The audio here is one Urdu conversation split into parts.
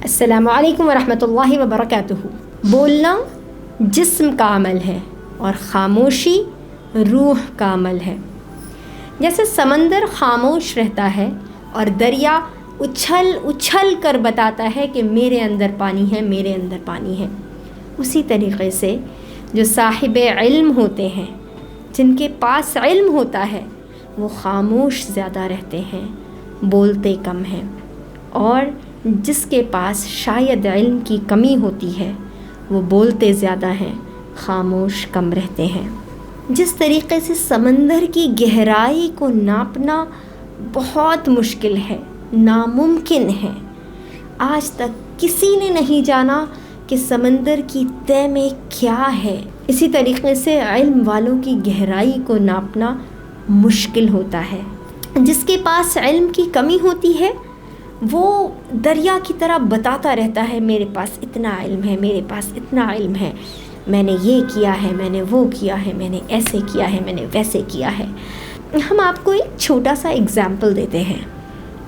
السلام علیکم ورحمۃ اللہ وبرکاتہ۔ بولنا جسم کا عمل ہے اور خاموشی روح کا عمل ہے۔ جیسے سمندر خاموش رہتا ہے اور دریا اچھل اچھل کر بتاتا ہے کہ میرے اندر پانی ہے، میرے اندر پانی ہے، اسی طریقے سے جو صاحب علم ہوتے ہیں، جن کے پاس علم ہوتا ہے، وہ خاموش زیادہ رہتے ہیں، بولتے کم ہیں، اور جس کے پاس شاید علم کی کمی ہوتی ہے وہ بولتے زیادہ ہیں، خاموش کم رہتے ہیں۔ جس طریقے سے سمندر کی گہرائی کو ناپنا بہت مشکل ہے، ناممکن ہے، آج تک کسی نے نہیں جانا کہ سمندر کی تہ میں کیا ہے، اسی طریقے سے علم والوں کی گہرائی کو ناپنا مشکل ہوتا ہے۔ جس کے پاس علم کی کمی ہوتی ہے وہ دریا کی طرح بتاتا رہتا ہے، میرے پاس اتنا علم ہے، میرے پاس اتنا علم ہے، میں نے یہ کیا ہے، میں نے وہ کیا ہے، میں نے ایسے کیا ہے، میں نے ویسے کیا ہے۔ ہم آپ کو ایک چھوٹا سا اگزامپل دیتے ہیں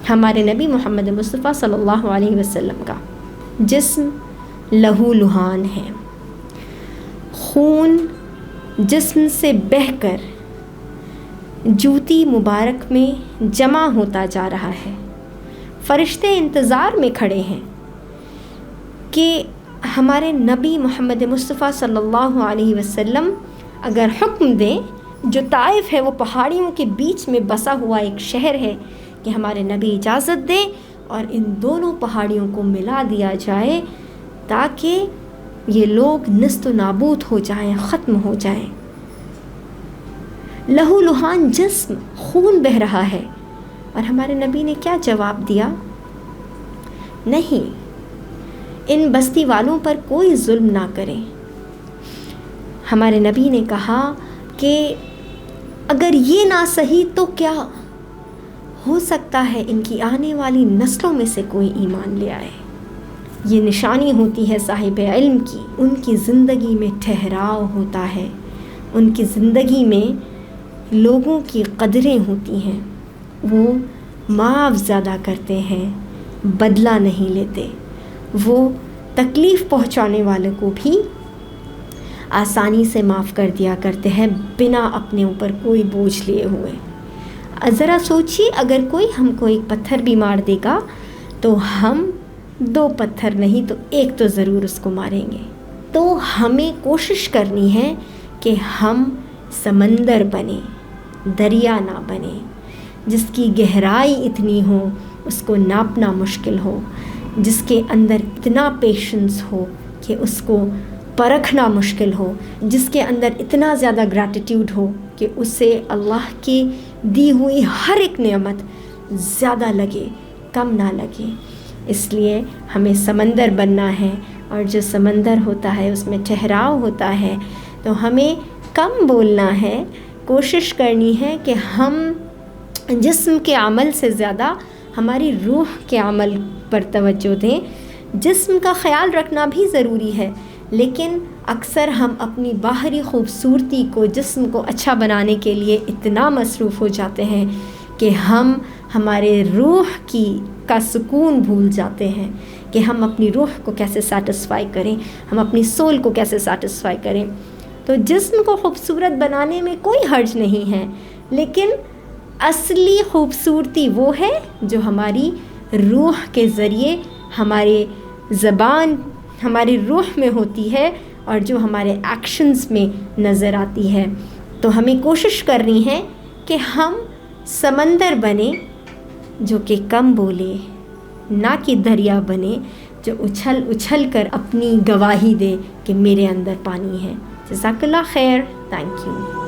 ہمارے نبی محمد مصطفیٰ صلی اللہ علیہ وسلم کا۔ جسم لہو لہان ہے، خون جسم سے بہہ کر جوتی مبارک میں جمع ہوتا جا رہا ہے۔ فرشتے انتظار میں کھڑے ہیں کہ ہمارے نبی محمد مصطفیٰ صلی اللہ علیہ وسلم اگر حکم دیں، جو طائف ہے وہ پہاڑیوں کے بیچ میں بسا ہوا ایک شہر ہے، کہ ہمارے نبی اجازت دیں اور ان دونوں پہاڑیوں کو ملا دیا جائے تاکہ یہ لوگ نیست و نابود ہو جائیں، ختم ہو جائیں۔ لہو لہان جسم، خون بہہ رہا ہے، اور ہمارے نبی نے کیا جواب دیا؟ نہیں، ان بستی والوں پر کوئی ظلم نہ کریں۔ ہمارے نبی نے کہا کہ اگر یہ نہ سہی تو کیا ہو سکتا ہے ان کی آنے والی نسلوں میں سے کوئی ایمان لے آئے۔ یہ نشانی ہوتی ہے صاحب علم کی، ان کی زندگی میں ٹھہراؤ ہوتا ہے، ان کی زندگی میں لوگوں کی قدریں ہوتی ہیں، وہ معاف زیادہ کرتے ہیں، بدلہ نہیں لیتے، وہ تکلیف پہنچانے والوں کو بھی آسانی سے معاف کر دیا کرتے ہیں بنا اپنے اوپر کوئی بوجھ لیے ہوئے۔ ذرا سوچیے، اگر کوئی ہم کو ایک پتھر بھی مار دے گا تو ہم 2 پتھر نہیں تو 1 تو ضرور اس کو ماریں گے۔ تو ہمیں کوشش کرنی ہے کہ ہم سمندر بنیں، دریا نہ بنیں، جس کی گہرائی اتنی ہو اس کو ناپنا مشکل ہو، جس کے اندر اتنا پیشنس ہو کہ اس کو پرکھنا مشکل ہو، جس کے اندر اتنا زیادہ گریٹیٹیوڈ ہو کہ اسے اللہ کی دی ہوئی ہر ایک نعمت زیادہ لگے، کم نہ لگے۔ اس لیے ہمیں سمندر بننا ہے، اور جو سمندر ہوتا ہے اس میں ٹھہراؤ ہوتا ہے، تو ہمیں کم بولنا ہے، کوشش کرنی ہے کہ ہم جسم کے عمل سے زیادہ ہماری روح کے عمل پر توجہ دیں۔ جسم کا خیال رکھنا بھی ضروری ہے، لیکن اکثر ہم اپنی باہری خوبصورتی کو، جسم کو اچھا بنانے کے لیے اتنا مصروف ہو جاتے ہیں کہ ہم ہمارے روح کا سکون بھول جاتے ہیں کہ ہم اپنی روح کو کیسے سیٹسفائی کریں، ہم اپنی سول کو کیسے سیٹسفائی کریں۔ تو جسم کو خوبصورت بنانے میں کوئی حرج نہیں ہے، لیکن اصلی خوبصورتی وہ ہے جو ہماری روح کے ذریعے ہمارے زبان ہماری روح میں ہوتی ہے اور جو ہمارے ایکشنز میں نظر آتی ہے۔ تو ہمیں کوشش کرنی ہے کہ ہم سمندر بنیں جو کہ کم بولے، نہ کہ دریا بنے جو اچھل اچھل کر اپنی گواہی دے کہ میرے اندر پانی ہے۔ جزاک اللہ خیر، تھینک یو۔